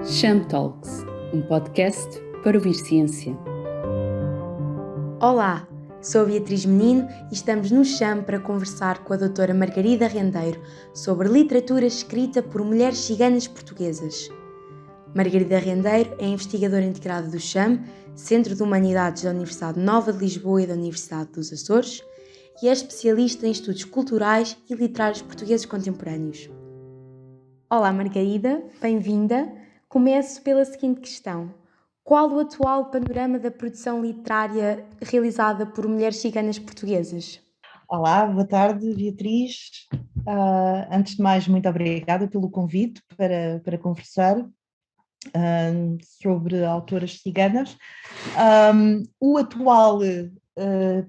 Cham Talks, um podcast para ouvir ciência. Olá, sou a Beatriz Menino e estamos no Cham para conversar com a doutora Margarida Rendeiro sobre literatura escrita por mulheres ciganas portuguesas. Margarida Rendeiro é investigadora integrada do Cham, Centro de Humanidades da Universidade Nova de Lisboa e da Universidade dos Açores, e é especialista em estudos culturais e literários portugueses contemporâneos. Olá Margarida, bem-vinda. Começo pela seguinte questão. Qual o atual panorama da produção literária realizada por mulheres ciganas portuguesas? Olá, boa tarde, Beatriz. Antes de mais, muito obrigada pelo convite para conversar sobre autoras ciganas. O atual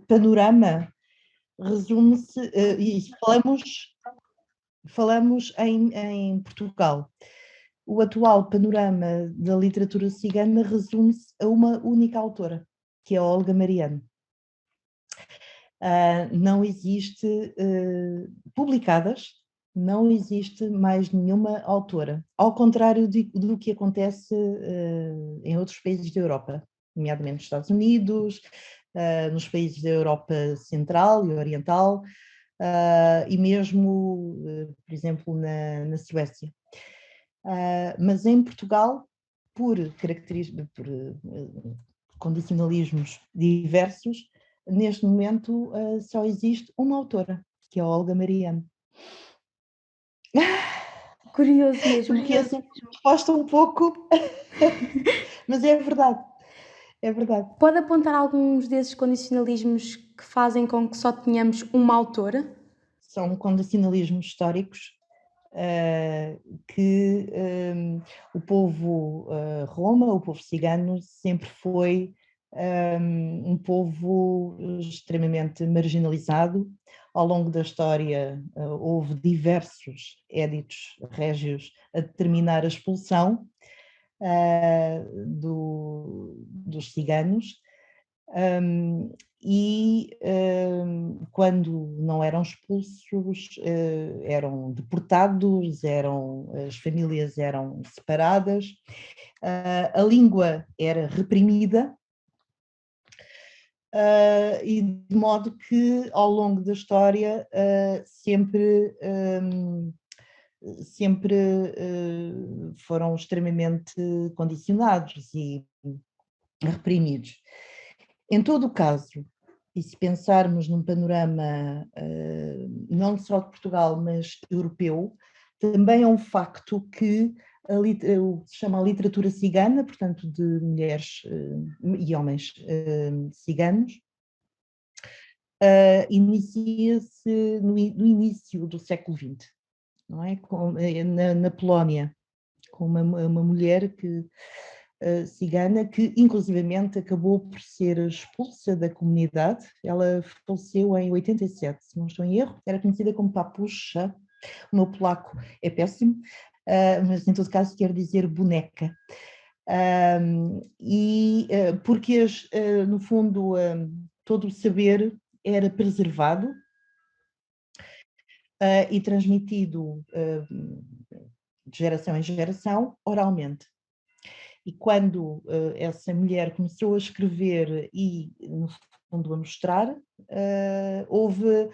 panorama resume-se, e falamos em Portugal. O atual panorama da literatura cigana resume-se a uma única autora, que é a Olga Mariano. Não existe publicadas, não existe mais nenhuma autora, ao contrário do que acontece em outros países da Europa, nomeadamente nos Estados Unidos, nos países da Europa Central e Oriental, e mesmo, por exemplo, na Suécia. Mas em Portugal, por condicionalismos diversos, neste momento só existe uma autora, que é a Olga Mariano. Curioso mesmo. Porque assim, resposta um pouco, mas é verdade, é verdade. Pode apontar alguns desses condicionalismos que fazem com que só tenhamos uma autora? São condicionalismos históricos que o povo Roma, o povo cigano, sempre foi um povo extremamente marginalizado. Ao longo da história houve diversos éditos régios a determinar a expulsão dos ciganos. Quando não eram expulsos, eram deportados, as famílias eram separadas, a língua era reprimida, e de modo que ao longo da história sempre foram extremamente condicionados e reprimidos. Em todo o caso, e se pensarmos num panorama não só de Portugal, mas europeu, também é um facto que o que se chama a literatura cigana, portanto de mulheres e homens ciganos, inicia-se no início do século XX, não é? Na Polónia, com uma mulher cigana que inclusivamente acabou por ser expulsa da comunidade. Ela faleceu em 87, se não estou em erro, era conhecida como Papucha. O meu polaco é péssimo, mas em todo caso quer dizer boneca. Porque no fundo todo o saber era preservado e transmitido de geração em geração oralmente. E quando essa mulher começou a escrever e, no fundo, a mostrar, houve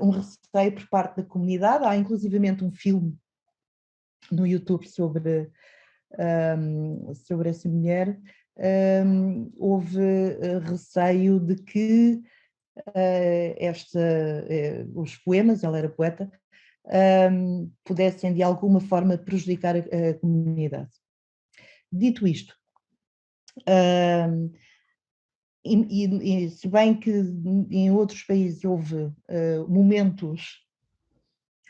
um receio por parte da comunidade. Há inclusivamente um filme no YouTube sobre essa mulher. Houve receio de que os poemas, ela era poeta, pudessem de alguma forma prejudicar a comunidade. Dito isto, se bem que em outros países houve momentos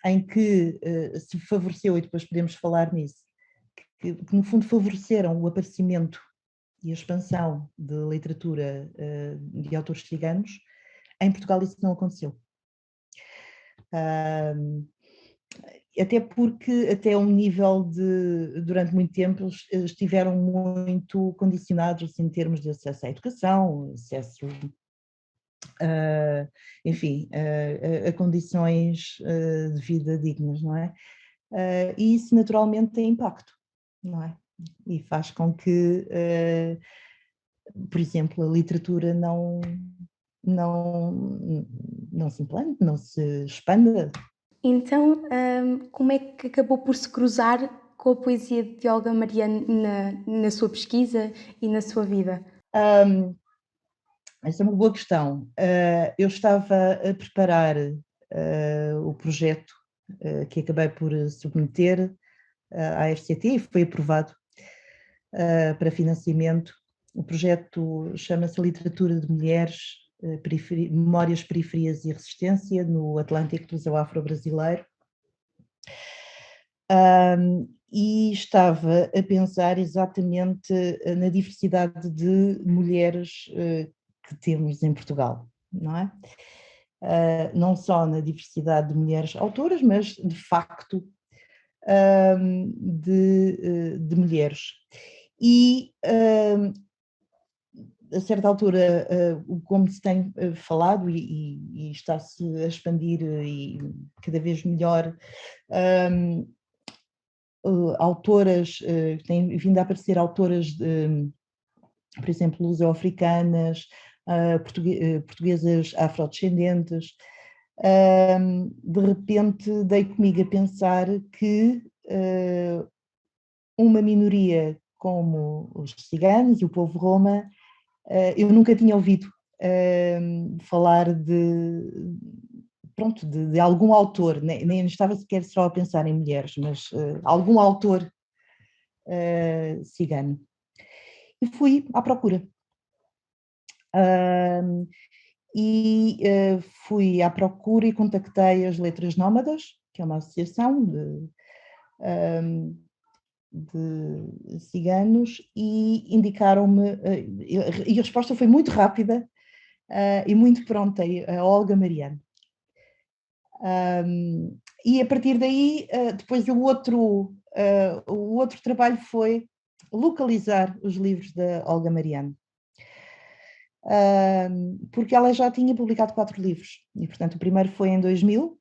em que se favoreceu, e depois podemos falar nisso, que no fundo favoreceram o aparecimento e a expansão de literatura de autores ciganos, em Portugal isso não aconteceu. Até porque até um nível durante muito tempo eles estiveram muito condicionados em termos de acesso à educação, acesso enfim, a condições de vida dignas, não é? E isso naturalmente tem impacto, não é? e faz com que, por exemplo, a literatura não se implante, não se expanda. Então, como é que acabou por se cruzar com a poesia de Olga Mariano na sua pesquisa e na sua vida? Essa é uma boa questão. Eu estava a preparar o projeto que acabei por submeter à RCT e foi aprovado para financiamento. O projeto chama-se Literatura de Mulheres, Memórias, Periferias e Resistência no Atlântico Luso-Afro-Brasileiro. E estava a pensar exatamente na diversidade de mulheres que temos em Portugal, não é? Não só na diversidade de mulheres autoras, mas de facto de mulheres. E a certa altura, como se tem falado e está-se a expandir e cada vez melhor, autoras, têm vindo a aparecer autoras, por exemplo, luso-africanas, portuguesas afrodescendentes. De repente dei comigo a pensar que uma minoria como os ciganos e o povo roma, eu nunca tinha ouvido falar de algum autor, nem estava sequer só a pensar em mulheres, mas algum autor cigano. E fui à procura. Fui à procura e contactei as Letras Nómadas, que é uma associação de ciganos, e indicaram-me, e a resposta foi muito rápida e muito pronta, a Olga Mariano. E a partir daí, depois o outro trabalho foi localizar os livros da Olga Mariano. Porque ela já tinha publicado 4 livros, e portanto o primeiro foi em 2000,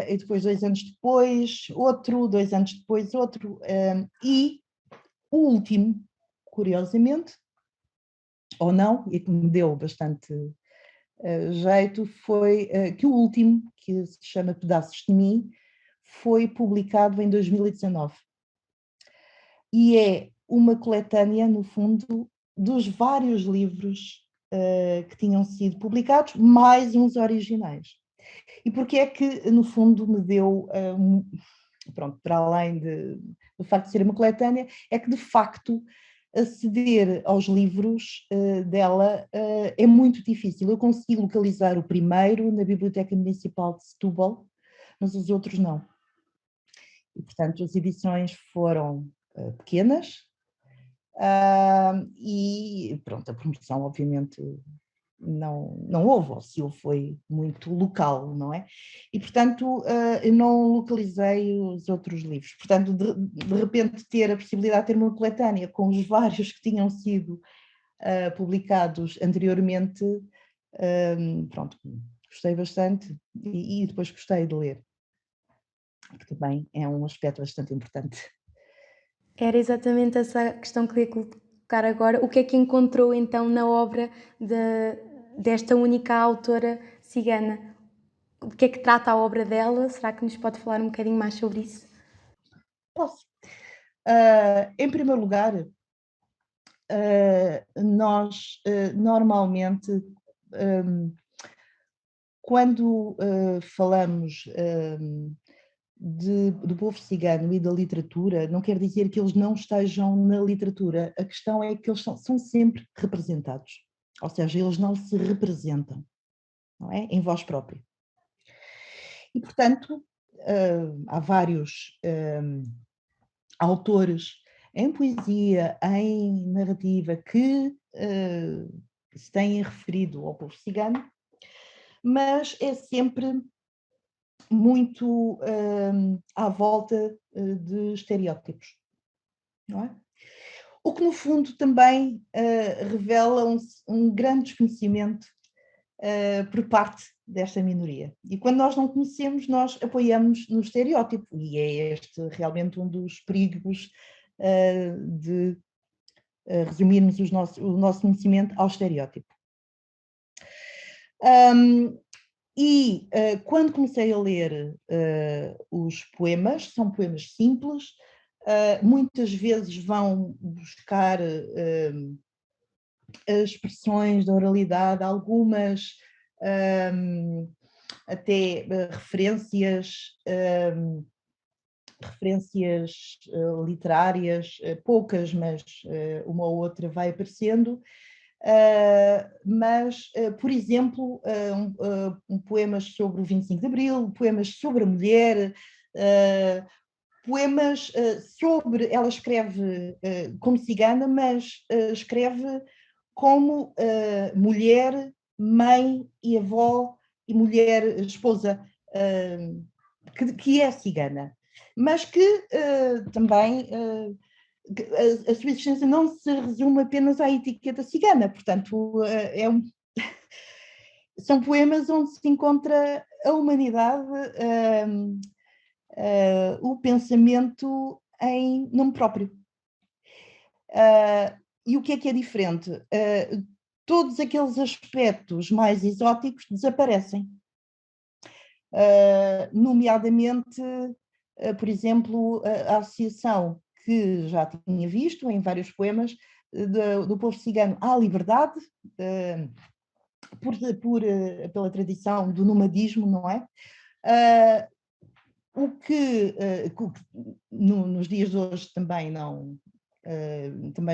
e depois 2 anos depois outro, 2 anos depois outro, e o último, curiosamente, ou não, e que me deu bastante jeito, foi que o último, que se chama Pedaços de Mim, foi publicado em 2019. E é uma coletânea, no fundo, dos vários livros que tinham sido publicados, mais uns originais. E porque é que, no fundo, me deu, pronto, para além do facto de ser uma coletânea, é que, de facto, aceder aos livros dela é muito difícil. Eu consegui localizar o primeiro na Biblioteca Municipal de Setúbal, mas os outros não. E, portanto, as edições foram pequenas e, pronto, a promoção, obviamente, não houve, ou se houve, foi muito local, não é? E, portanto, eu não localizei os outros livros. Portanto, de repente, ter a possibilidade de ter uma coletânea com os vários que tinham sido publicados anteriormente, pronto, gostei bastante e depois gostei de ler, que também é um aspecto bastante importante. Era exatamente essa questão que queria colocar agora. O que é que encontrou então na obra desta única autora cigana? De que é que trata a obra dela? Será que nos pode falar um bocadinho mais sobre isso? Posso. Em primeiro lugar, nós normalmente, quando falamos do povo cigano e da literatura, não quer dizer que eles não estejam na literatura. A questão é que eles são sempre representados, ou seja, eles não se representam, não é? Em voz própria. E, portanto, há vários autores em poesia, em narrativa, que se têm referido ao povo cigano, mas é sempre muito à volta de estereótipos, não é? O que, no fundo, também revela um grande desconhecimento por parte desta minoria. E quando nós não conhecemos, nós apoiamos no estereótipo, e é este realmente um dos perigos de resumirmos o nosso conhecimento ao estereótipo. Quando comecei a ler os poemas, são poemas simples, muitas vezes vão buscar as expressões da oralidade, algumas até referências literárias, poucas, mas uma ou outra vai aparecendo. Por exemplo, poemas sobre o 25 de Abril, poemas sobre a mulher, poemas sobre... Ela escreve como cigana, mas escreve como mulher, mãe e avó e mulher, esposa, que é cigana, mas que também... a sua existência não se resume apenas à etiqueta cigana, portanto, são poemas onde se encontra a humanidade, o pensamento em nome próprio. E o que é diferente? Todos aqueles aspectos mais exóticos desaparecem. Nomeadamente, por exemplo, a associação que já tinha visto em vários poemas do povo cigano à liberdade, pela tradição do nomadismo, não é? O que nos dias de hoje também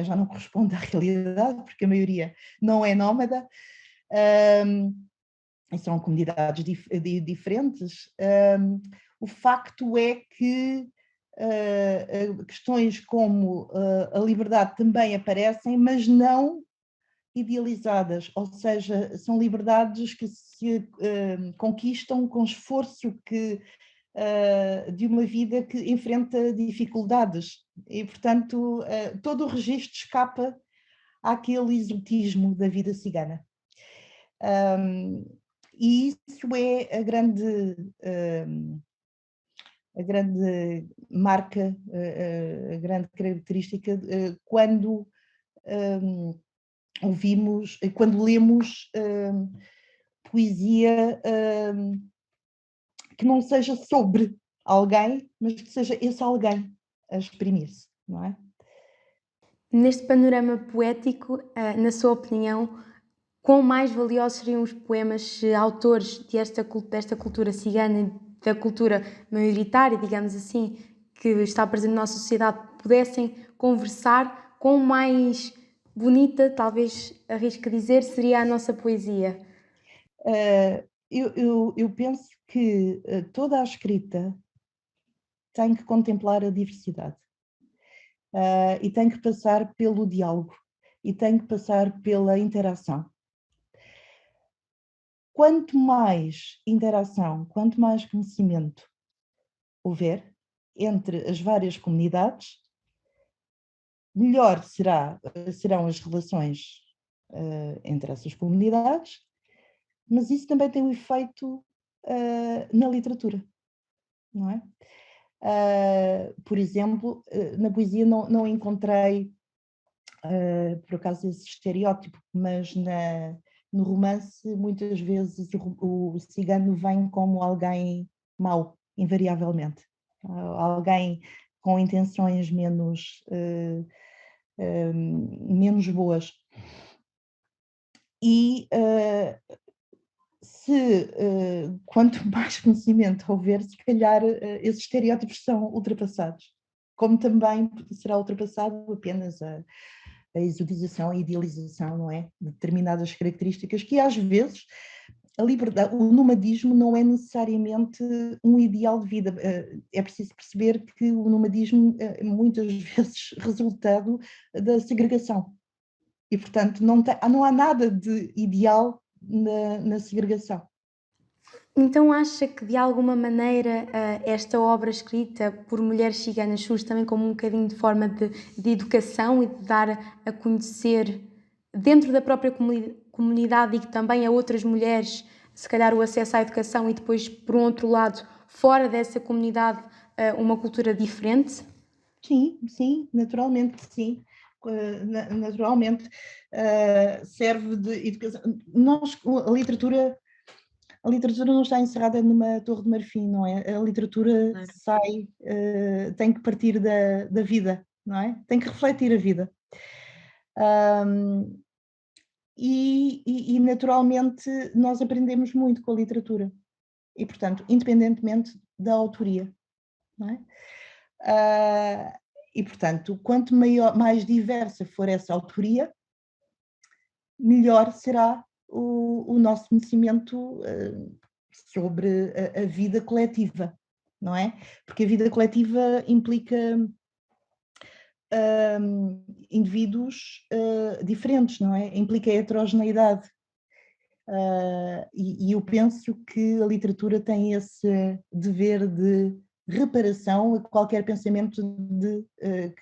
já não corresponde à realidade, porque a maioria não é nómada, são comunidades diferentes. O facto é que questões como a liberdade também aparecem, mas não idealizadas, ou seja, são liberdades que se conquistam com esforço de uma vida que enfrenta dificuldades e, portanto, todo o registro escapa àquele exotismo da vida cigana. E isso é a grande marca, a grande característica quando quando lemos poesia que não seja sobre alguém, mas que seja esse alguém a exprimir-se, não é? Neste panorama poético, na sua opinião, quão mais valiosos seriam os poemas se autores desta cultura cigana, da cultura maioritária, digamos assim, que está presente na nossa sociedade, pudessem conversar, quão mais bonita, talvez arrisque dizer, seria a nossa poesia? Eu penso que toda a escrita tem que contemplar a diversidade e tem que passar pelo diálogo e tem que passar pela interação. Quanto mais interação, quanto mais conhecimento houver entre as várias comunidades, melhor serão as relações entre essas comunidades, mas isso também tem um efeito na literatura, não é? Por exemplo, na poesia não encontrei, por acaso, esse estereótipo, mas no romance, muitas vezes, o cigano vem como alguém mau, invariavelmente. Alguém com intenções menos boas. E quanto mais conhecimento houver, se calhar esses estereótipos são ultrapassados. Como também será ultrapassado apenas a exotização, a idealização, não é? De determinadas características que às vezes a liberdade, o nomadismo não é necessariamente um ideal de vida. É preciso perceber que o nomadismo é muitas vezes resultado da segregação. E, portanto, não há nada de ideal na segregação. Então acha que de alguma maneira esta obra escrita por mulheres ciganas surge também como um bocadinho de forma de educação e de dar a conhecer dentro da própria comunidade e que também a outras mulheres, se calhar o acesso à educação e depois, por um outro lado, fora dessa comunidade, uma cultura diferente? Sim, naturalmente, sim. Naturalmente, serve de educação. A literatura não está encerrada numa torre de marfim, não é? A literatura Claro. sai, tem que partir da vida, não é? Tem que refletir a vida. Ahm, e naturalmente nós aprendemos muito com a literatura e, portanto, independentemente da autoria, não é? E, portanto, quanto mais diversa for essa autoria, melhor será o nosso conhecimento sobre a vida coletiva, não é? Porque a vida coletiva implica indivíduos diferentes, não é? Implica heterogeneidade. E eu penso que a literatura tem esse dever de reparação a qualquer pensamento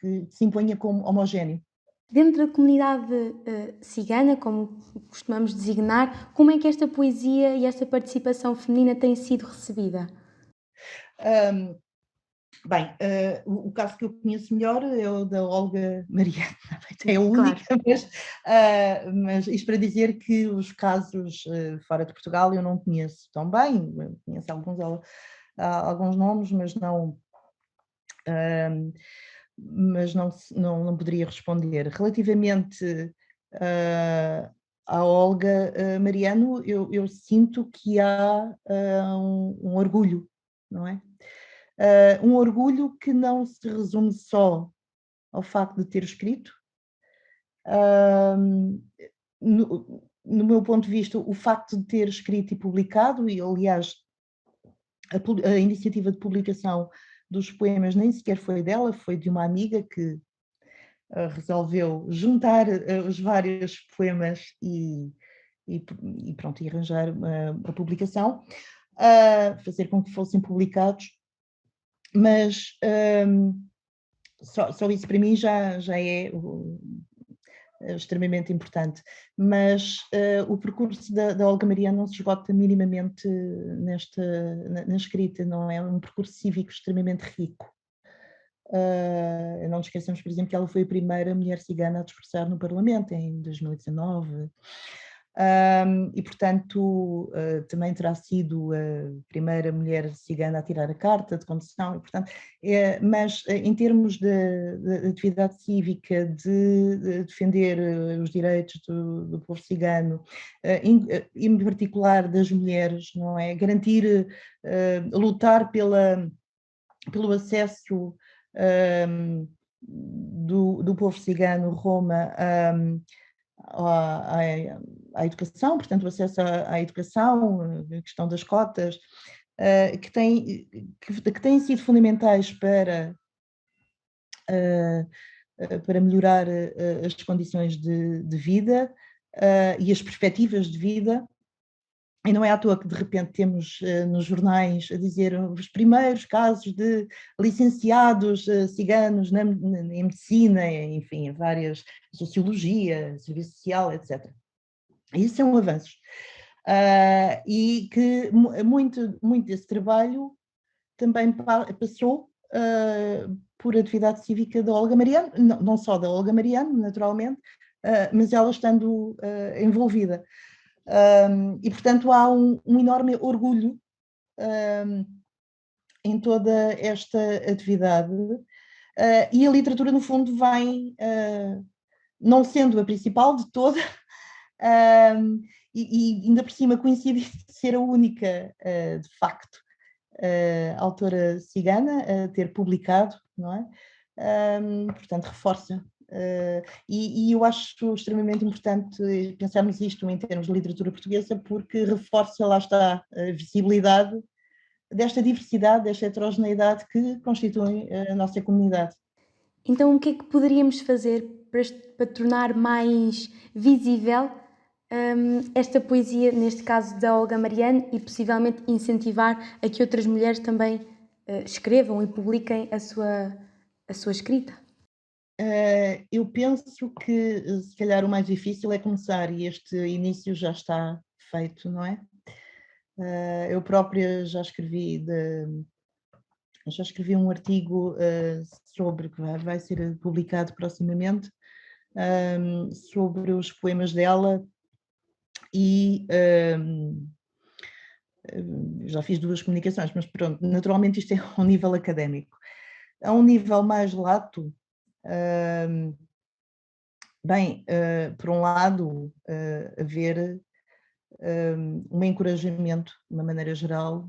que se imponha como homogéneo. Dentro da comunidade cigana, como costumamos designar, como é que esta poesia e esta participação feminina tem sido recebida? Um, Bem, o caso que eu conheço melhor é o da Olga Mariano, é a única, Claro. mas isto para dizer que os casos fora de Portugal eu não conheço tão bem, conheço alguns nomes, mas não poderia responder. Relativamente à Olga Mariano, eu sinto que há um orgulho, não é? Um orgulho que não se resume só ao facto de ter escrito. No meu ponto de vista, o facto de ter escrito e publicado, e aliás, a iniciativa de publicação dos poemas nem sequer foi dela, foi de uma amiga que resolveu juntar os vários poemas e pronto, e arranjar a publicação, fazer com que fossem publicados, mas só isso para mim já é extremamente importante. Mas o percurso da Olga Mariano não se esgota minimamente na escrita, não é? Um percurso cívico extremamente rico. Não nos esqueçamos, por exemplo, que ela foi a primeira mulher cigana a discursar no Parlamento em 2019. E, portanto, também terá sido a primeira mulher cigana a tirar a carta de condução, e, portanto, mas em termos de atividade cívica, de defender os direitos do povo cigano, em particular das mulheres, não é? Garantir, lutar pelo acesso do povo cigano Roma à educação, portanto, o acesso à educação, a questão das cotas, que têm sido fundamentais para melhorar as condições de vida e as perspectivas de vida. E não é à toa que de repente temos nos jornais a dizer os primeiros casos de licenciados ciganos em medicina, enfim, em várias, sociologia, serviço social, etc. Isso é um avanço. E que muito desse trabalho também passou por atividade cívica da Olga Mariano, não só da Olga Mariano, naturalmente, mas ela estando envolvida. E, portanto, há um enorme orgulho em toda esta atividade, e a literatura, no fundo, vem, não sendo a principal de toda, e ainda por cima coincide de ser a única, de facto, autora cigana a ter publicado, não é? Portanto, reforça. E eu acho extremamente importante pensarmos isto em termos de literatura portuguesa, porque reforça, lá está, a visibilidade desta diversidade, desta heterogeneidade que constitui a nossa comunidade. Então, o que é que poderíamos fazer para tornar mais visível esta poesia, neste caso da Olga Mariano, e possivelmente incentivar a que outras mulheres também escrevam e publiquem a sua escrita? Eu penso que, se calhar, o mais difícil é começar, e este início já está feito, não é? Eu própria já escrevi um artigo sobre, que vai ser publicado proximamente, sobre os poemas dela, e já fiz 2 comunicações, mas pronto, naturalmente isto é ao nível académico. A um nível mais lato, bem, por um lado, haver um encorajamento, de uma maneira geral,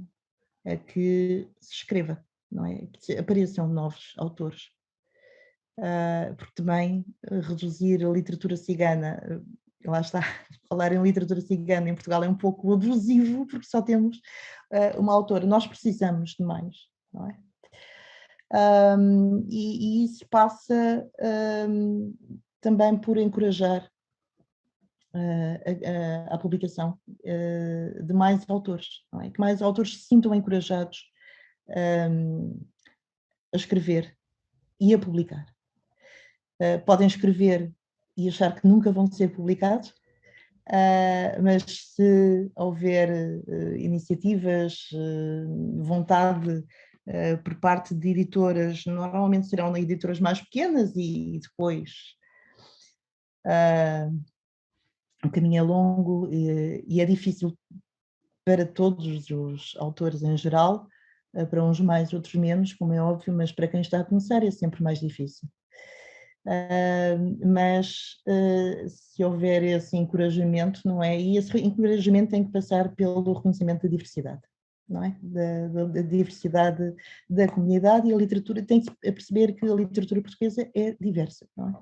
a que se escreva, não é? Que apareçam novos autores. Porque também reduzir a literatura cigana, lá está, falar em literatura cigana em Portugal é um pouco abusivo, porque só temos uma autora. Nós precisamos de mais, não é? E isso passa também por encorajar a publicação de mais autores, não é? Que mais autores se sintam encorajados a escrever e a publicar. Podem escrever e achar que nunca vão ser publicados, mas se houver iniciativas, vontade por parte de editoras, normalmente serão editoras mais pequenas e depois o caminho é longo e é difícil para todos os autores em geral, para uns mais, outros menos, como é óbvio, mas para quem está a começar é sempre mais difícil. Mas se houver esse encorajamento, não é? E esse encorajamento tem que passar pelo reconhecimento da diversidade, não é? Da diversidade da comunidade, e a literatura tem que perceber que a literatura portuguesa é diversa, não é?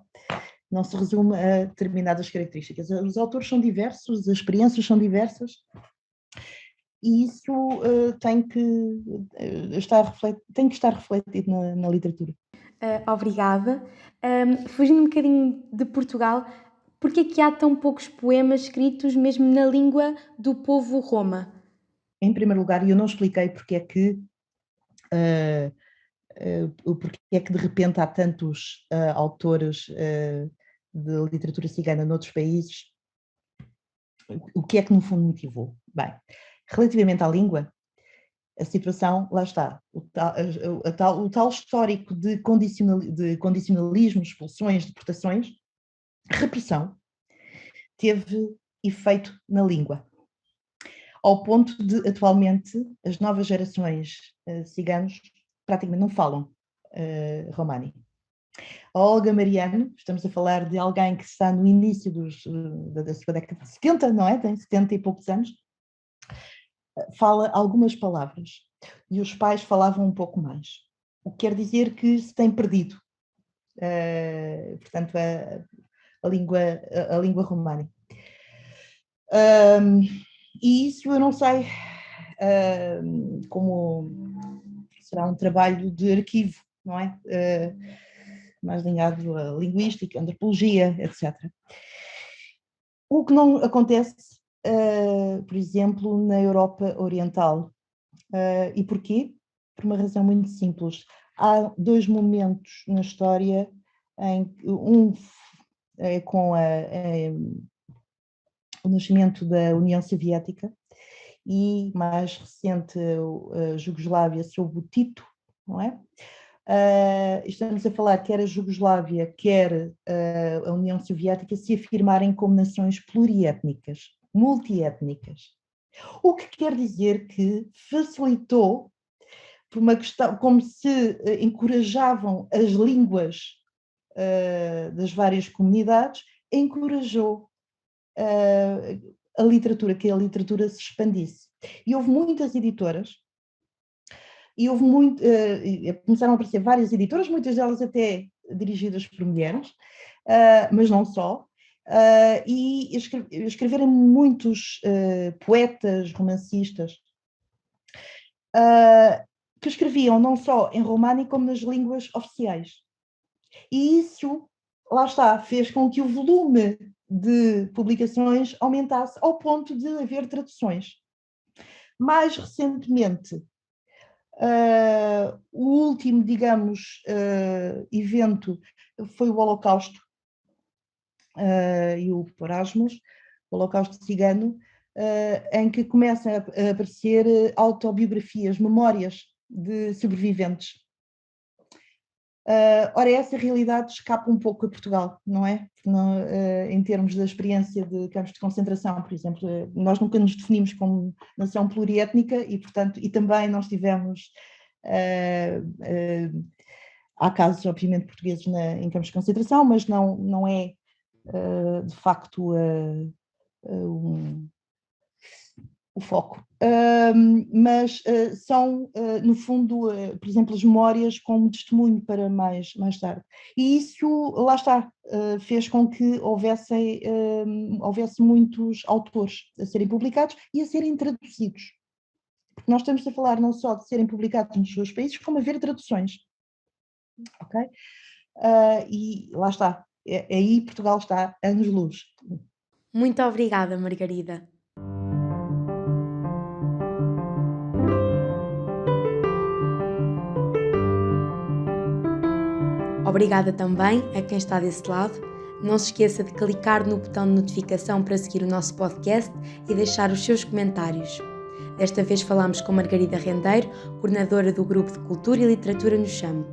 Não se resume a determinadas características. Os autores são diversos, as experiências são diversas, e isso tem que estar refletido na literatura. Obrigada. Fugindo um bocadinho de Portugal, porquê que há tão poucos poemas escritos mesmo na língua do povo Roma? Em primeiro lugar, eu não expliquei porque é que porque é que de repente há tantos autores de literatura cigana noutros países, o que é que no fundo motivou? Bem, relativamente à língua, a situação, lá está, o tal histórico de condicionalismo, expulsões, deportações, repressão, teve efeito na língua, ao ponto de, atualmente, as novas gerações ciganos praticamente não falam romani. A Olga Mariano, estamos a falar de alguém que está no início da sua década de 70, não é? Tem 70 e poucos anos, fala algumas palavras, e os pais falavam um pouco mais. O que quer dizer que se tem perdido, portanto, a língua romani. E isso eu não sei como será um trabalho de arquivo, não é? Mais ligado à linguística, antropologia, etc. O que não acontece, por exemplo, na Europa Oriental. E porquê? Por uma razão muito simples. Há 2 momentos na história, um é com o nascimento da União Soviética, e mais recente a Jugoslávia sob o Tito, não é? Estamos a falar quer a Jugoslávia, quer a União Soviética se afirmarem como nações pluriétnicas, multiétnicas. O que quer dizer que facilitou, por uma questão, como se encorajavam as línguas das várias comunidades, encorajou a literatura, que a literatura se expandisse. E houve muitas editoras, e começaram a aparecer várias editoras, muitas delas até dirigidas por mulheres, mas não só, e escreveram muitos poetas, romancistas, que escreviam não só em romani como nas línguas oficiais. E isso, lá está, fez com que o volume de publicações aumentasse ao ponto de haver traduções. Mais recentemente, o último, digamos, evento foi o Holocausto e o Porasmos, o Holocausto cigano, em que começam a aparecer autobiografias, memórias de sobreviventes. Ora, essa realidade escapa um pouco a Portugal, não é? Em termos da experiência de campos de concentração, por exemplo, nós nunca nos definimos como nação pluriétnica e, portanto, e também nós tivemos, há casos, obviamente, portugueses em campos de concentração, mas não é, de facto, o foco. Mas são, no fundo, por exemplo, as memórias como testemunho para mais tarde. E isso, lá está, fez com que houvesse muitos autores a serem publicados e a serem traduzidos. Porque nós estamos a falar não só de serem publicados nos seus países, como haver traduções. Ok? E lá está. Aí Portugal está anos-luz. Muito obrigada, Margarida. Obrigada também a quem está desse lado. Não se esqueça de clicar no botão de notificação para seguir o nosso podcast e deixar os seus comentários. Desta vez falamos com Margarida Rendeiro, coordenadora do Grupo de Cultura e Literatura no CHAM.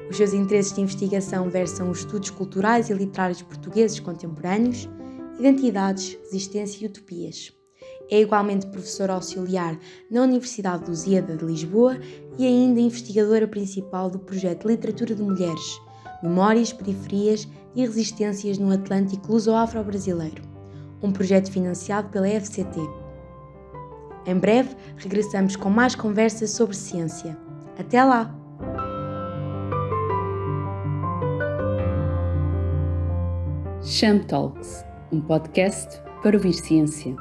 Os seus interesses de investigação versam os estudos culturais e literários portugueses contemporâneos, identidades, resistência e utopias. É igualmente professora auxiliar na Universidade de Lusíada de Lisboa e ainda investigadora principal do projeto Literatura de Mulheres, Memórias, Periferias e Resistências no Atlântico Luso-Afro-Brasileiro, um projeto financiado pela FCT. Em breve, regressamos com mais conversas sobre ciência. Até lá! CHAM Talks, um podcast para ouvir ciência.